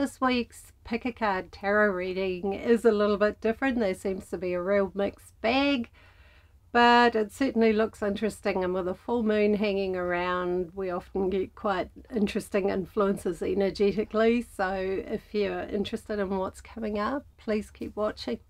This week's Pick a Card Tarot reading is a little bit different. There seems to be a real mixed bag, but it certainly looks interesting, and with a full moon hanging around we often get quite interesting influences energetically. So if you're interested in what's coming up, please keep watching.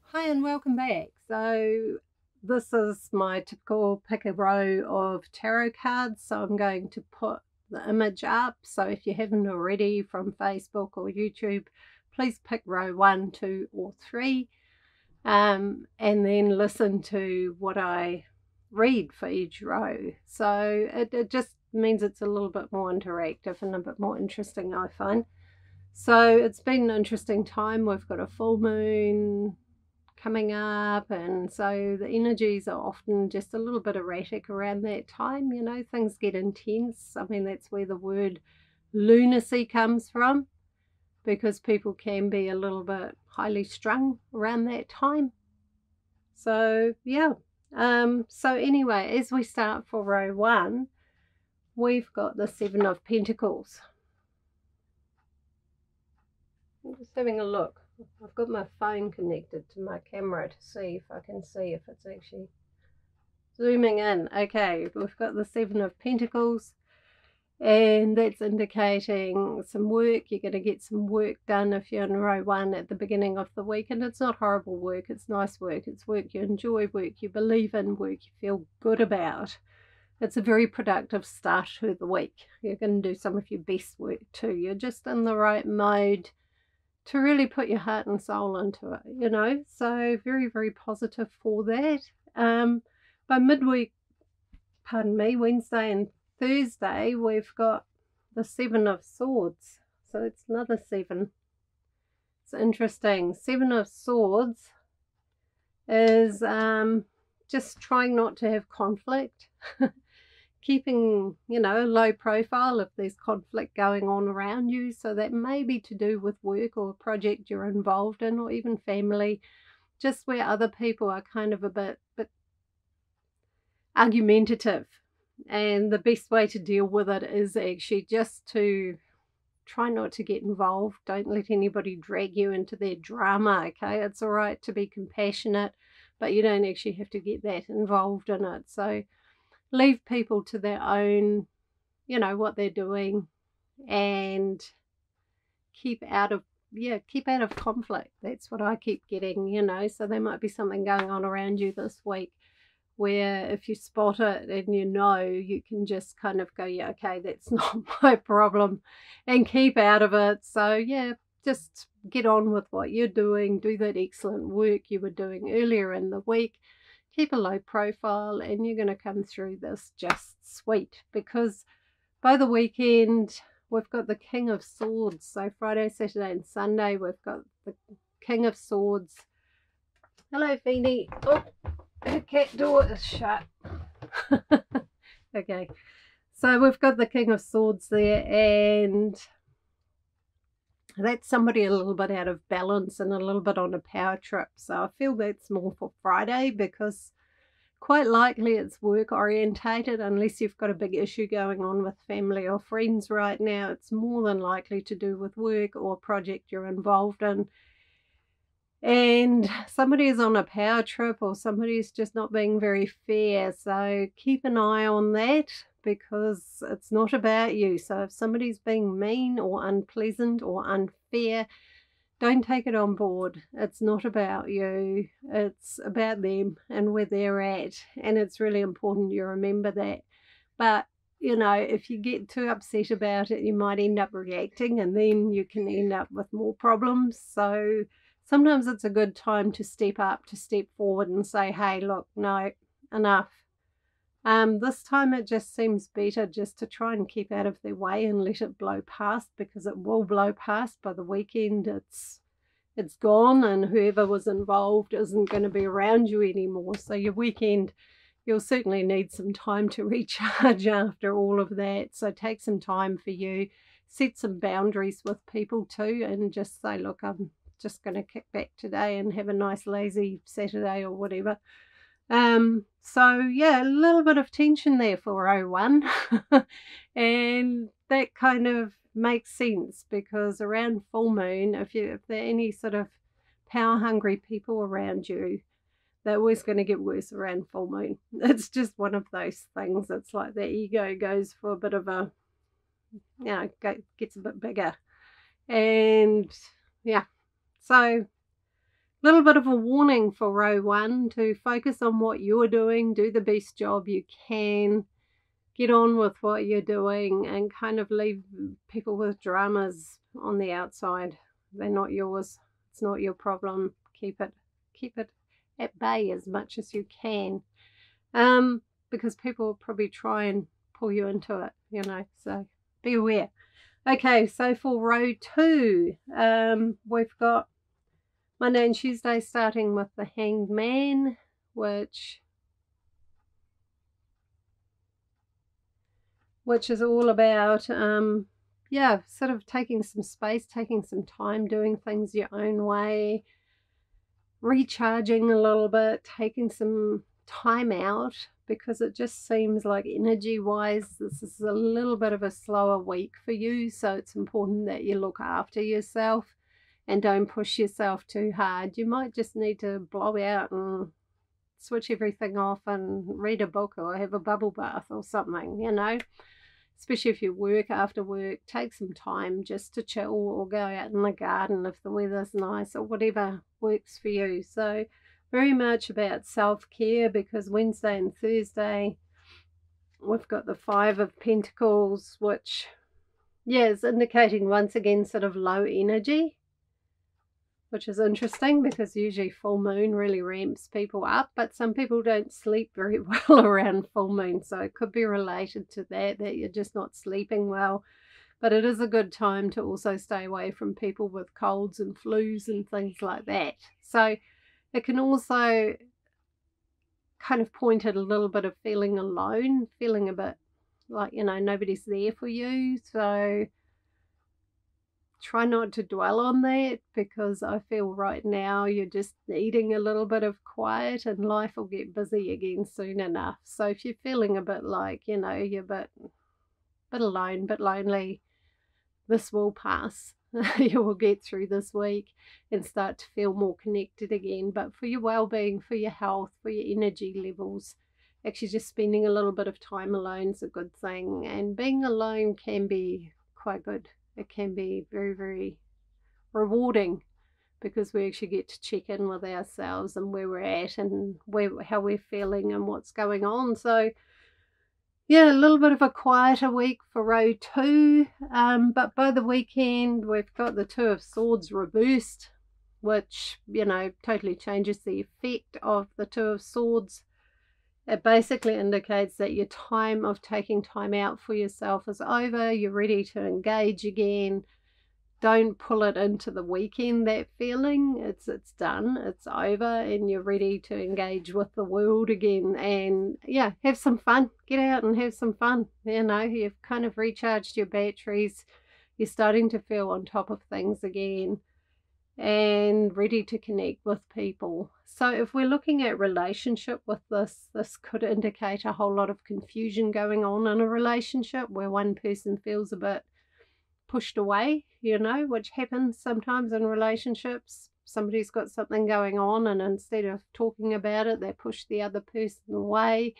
Hi and welcome back. So this is my typical pick a row of tarot cards, so I'm going to put the image up. So if you haven't already, from Facebook or YouTube, please pick row 1, 2 or 3 and then listen to what I read for each row. So it just means it's a little bit more interactive and a bit more interesting, I find. So it's been an interesting time. We've got a full moon coming up, and so the energies are often just a little bit erratic around that time. You know, things get intense. I mean, that's where the word lunacy comes from, because people can be a little bit highly strung around that time. So yeah, so anyway, as we start for row 1, we've got the 7 of Pentacles. I'm just having a look. I've got my phone connected to my camera to see if I can see if it's actually zooming in. Okay, we've got the 7 of Pentacles, and that's indicating some work. You're going to get some work done if you're in row 1 at the beginning of the week, and it's not horrible work, it's nice work, it's work you enjoy, work you believe in, work you feel good about. It's a very productive start to the week. You're going to do some of your best work too. You're just in the right mode to really put your heart and soul into it, you know. So very, very positive for that. By midweek, Wednesday and Thursday, we've got the 7 of Swords. So it's another 7. It's interesting. 7 of Swords is just trying not to have conflict. Keeping, you know, a low profile if there's conflict going on around you. So that may be to do with work or a project you're involved in, or even family, just where other people are kind of a bit argumentative. And the best way to deal with it is actually just to try not to get involved. Don't let anybody drag you into their drama, okay? It's all right to be compassionate, but you don't actually have to get that involved in it. So leave people to their own, you know, what they're doing, and keep out of conflict. That's what I keep getting, you know. So there might be something going on around you this week where if you spot it and you know, you can just kind of go, yeah, okay, that's not my problem, and keep out of it. So yeah, just get on with what you're doing, do that excellent work you were doing earlier in the week. Keep a low profile, and you're going to come through this just sweet, because by the weekend we've got the King of Swords. So Friday, Saturday and Sunday we've got the King of Swords. Hello, Feeny. Oh, her cat door is shut. Okay, so we've got the King of Swords there, and that's somebody a little bit out of balance and a little bit on a power trip. So I feel that's more for Friday, because quite likely it's work orientated. Unless you've got a big issue going on with family or friends right now, it's more than likely to do with work or a project you're involved in. And somebody is on a power trip, or somebody is just not being very fair. So keep an eye on that, because it's not about you. So if somebody's being mean or unpleasant or unfair, don't take it on board. It's not about you. It's about them and where they're at. And it's really important you remember that. But, you know, if you get too upset about it, you might end up reacting, and then you can end up with more problems. So sometimes it's a good time to step up, to step forward and say, hey, look, no, enough. This time it just seems better just to try and keep out of their way and let it blow past, because it will blow past. By the weekend it's gone, and whoever was involved isn't going to be around you anymore. So your weekend, you'll certainly need some time to recharge after all of that. So take some time for you, set some boundaries with people too, and just say, look, I'm just going to kick back today and have a nice lazy Saturday or whatever. So yeah, a little bit of tension there for row 1. And that kind of makes sense, because around full moon, if there are any sort of power hungry people around you, they're always going to get worse around full moon. It's just one of those things. It's like the ego goes for a bit of a, gets a bit bigger. And yeah, so little bit of a warning for row 1 to focus on what you're doing, do the best job you can, get on with what you're doing, and kind of leave people with dramas on the outside. They're not yours. It's not your problem. Keep it at bay as much as you can, because people will probably try and pull you into it, so be aware. Okay, so for row 2, we've got Monday and Tuesday starting with the Hanged Man, which is all about, sort of taking some space, taking some time, doing things your own way, recharging a little bit, taking some time out, because it just seems like energy-wise, this is a little bit of a slower week for you, so it's important that you look after yourself and don't push yourself too hard. You might just need to blow out and switch everything off and read a book or have a bubble bath or something, especially if you work after work. Take some time just to chill, or go out in the garden if the weather's nice, or whatever works for you. So very much about self-care, because Wednesday and Thursday we've got the 5 of Pentacles, which is indicating once again sort of low energy, which is interesting, because usually full moon really ramps people up, but some people don't sleep very well around full moon, so it could be related to that you're just not sleeping well. But it is a good time to also stay away from people with colds and flus and things like that. So it can also kind of point at a little bit of feeling alone, feeling a bit like, nobody's there for you. So try not to dwell on that, because I feel right now you're just needing a little bit of quiet, and life will get busy again soon enough. So if you're feeling a bit like, you're a bit alone, bit lonely, this will pass. You will get through this week and start to feel more connected again. But for your well-being, for your health, for your energy levels, actually just spending a little bit of time alone is a good thing. And being alone can be quite good. It can be very, very rewarding, because we actually get to check in with ourselves and where we're at, and how we're feeling and what's going on. So yeah, a little bit of a quieter week for row 2, but by the weekend we've got the 2 of Swords reversed, which totally changes the effect of the 2 of Swords. It basically indicates that your time of taking time out for yourself is over. You're ready to engage again. Don't pull it into the weekend, that feeling. It's done, it's over, and you're ready to engage with the world again. And have some fun. Get out and have some fun. You've kind of recharged your batteries. You're starting to feel on top of things again and ready to connect with people. So if we're looking at relationship with this could indicate a whole lot of confusion going on in a relationship, where one person feels a bit pushed away, which happens sometimes in relationships. Somebody's got something going on, and instead of talking about it, they push the other person away,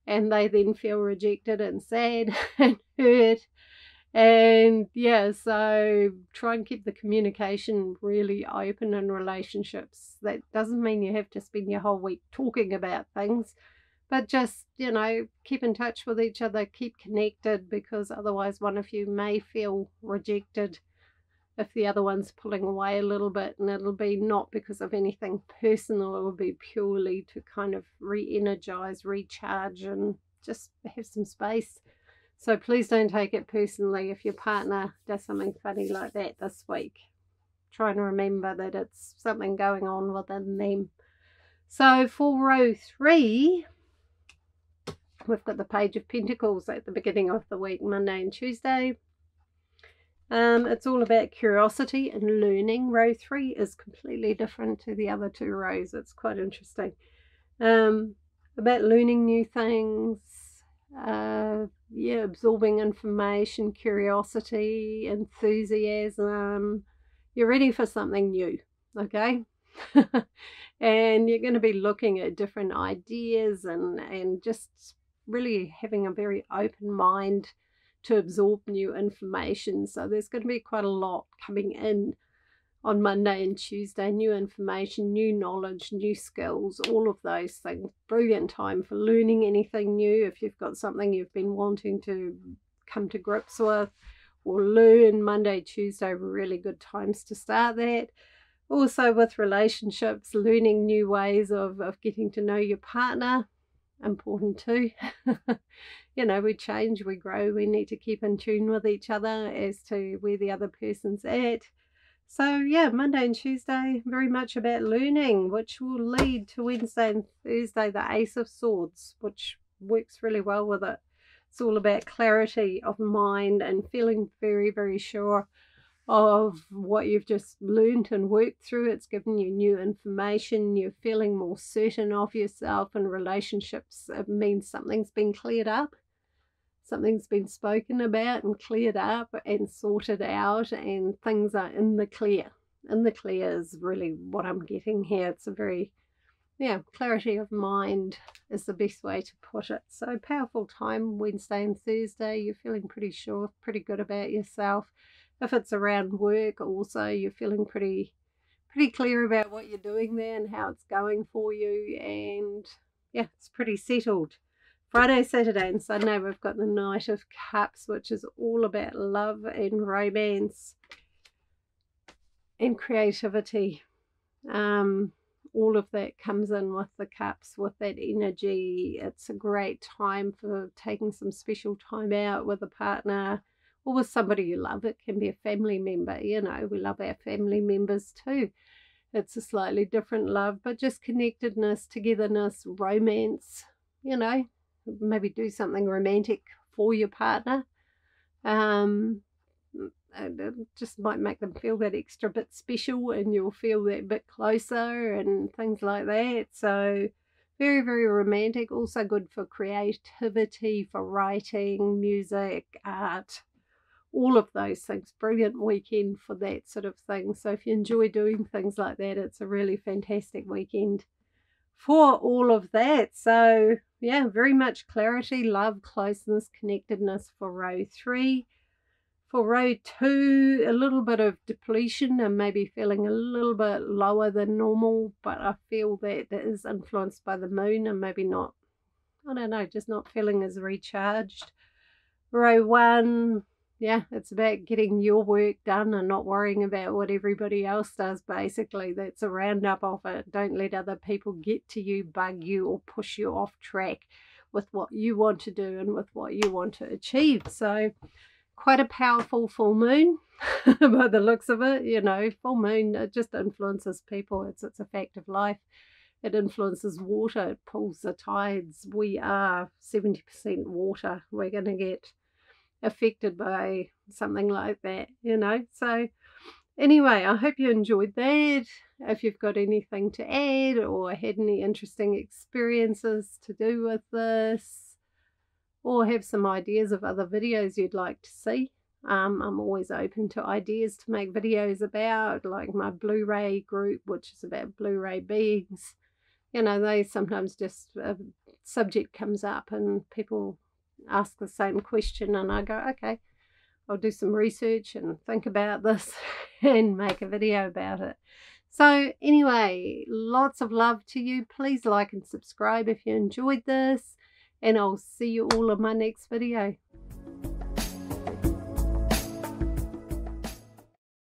and they then feel rejected and sad and hurt. And so try and keep the communication really open in relationships. That doesn't mean you have to spend your whole week talking about things, but just, keep in touch with each other, keep connected, because otherwise one of you may feel rejected if the other one's pulling away a little bit, and it'll be not because of anything personal. It will be purely to kind of re-energize, recharge, and just have some space. So please don't take it personally if your partner does something funny like that this week. Try and remember that it's something going on within them. So for row 3, we've got the Page of Pentacles at the beginning of the week, Monday and Tuesday. It's all about curiosity and learning. Row 3 is completely different to the other 2 rows. It's quite interesting. about learning new things, yeah, absorbing information, curiosity, enthusiasm. You're ready for something new, okay? And you're going to be looking at different ideas and just really having a very open mind to absorb new information. So there's going to be quite a lot coming in on Monday and Tuesday, new information, new knowledge, new skills, all of those things. Brilliant time for learning anything new. If you've got something you've been wanting to come to grips with or learn, Monday, Tuesday, really good times to start that. Also with relationships, learning new ways of getting to know your partner, important too. You know, we change, we grow, we need to keep in tune with each other as to where the other person's at. So yeah, Monday and Tuesday, very much about learning, which will lead to Wednesday and Thursday, the Ace of Swords, which works really well with it. It's all about clarity of mind and feeling very, very sure of what you've just learned and worked through. It's given you new information. You're feeling more certain of yourself, and relationships, it means something's been cleared up. Something's been spoken about and cleared up and sorted out, and things are in the clear. In the clear is really what I'm getting here. It's a very, yeah, clarity of mind is the best way to put it. So powerful time, Wednesday and Thursday. You're feeling pretty sure, pretty good about yourself. If it's around work also, you're feeling pretty clear about what you're doing there and how it's going for you. And yeah, it's pretty settled. Friday, Saturday and Sunday, we've got the Knight of Cups, which is all about love and romance and creativity. All of that comes in with the cups, with that energy. It's a great time for taking some special time out with a partner or with somebody you love. It can be a family member. You know, we love our family members too. It's a slightly different love, but just connectedness, togetherness, romance, you know. Maybe do something romantic for your partner. It just might make them feel that extra bit special, and you'll feel that bit closer and things like that. So very, very romantic. Also good for creativity, for writing, music, art, all of those things. Brilliant weekend for that sort of thing. So if you enjoy doing things like that, it's a really fantastic weekend for all of that. So yeah, very much clarity, love, closeness, connectedness for row 3. For row 2, a little bit of depletion and maybe feeling a little bit lower than normal, but I feel that is influenced by the moon and maybe not, I don't know, just not feeling as recharged. Row 1, yeah, it's about getting your work done and not worrying about what everybody else does, basically. That's a roundup of it. Don't let other people get to you, bug you, or push you off track with what you want to do and with what you want to achieve. So quite a powerful full moon by the looks of it. You know, full moon, it just influences people. It's a fact of life. It influences water. It pulls the tides. We are 70% water. We're going to get affected by something like that, you know. So anyway, I hope you enjoyed that. If you've got anything to add or had any interesting experiences to do with this, or have some ideas of other videos you'd like to see, I'm always open to ideas to make videos about, like my Blu-ray group, which is about Blu-ray beings. You know, they sometimes just a subject comes up and people ask the same question, and I go, okay, I'll do some research and think about this and make a video about it. So anyway, lots of love to you. Please like and subscribe if you enjoyed this, and I'll see you all in my next video.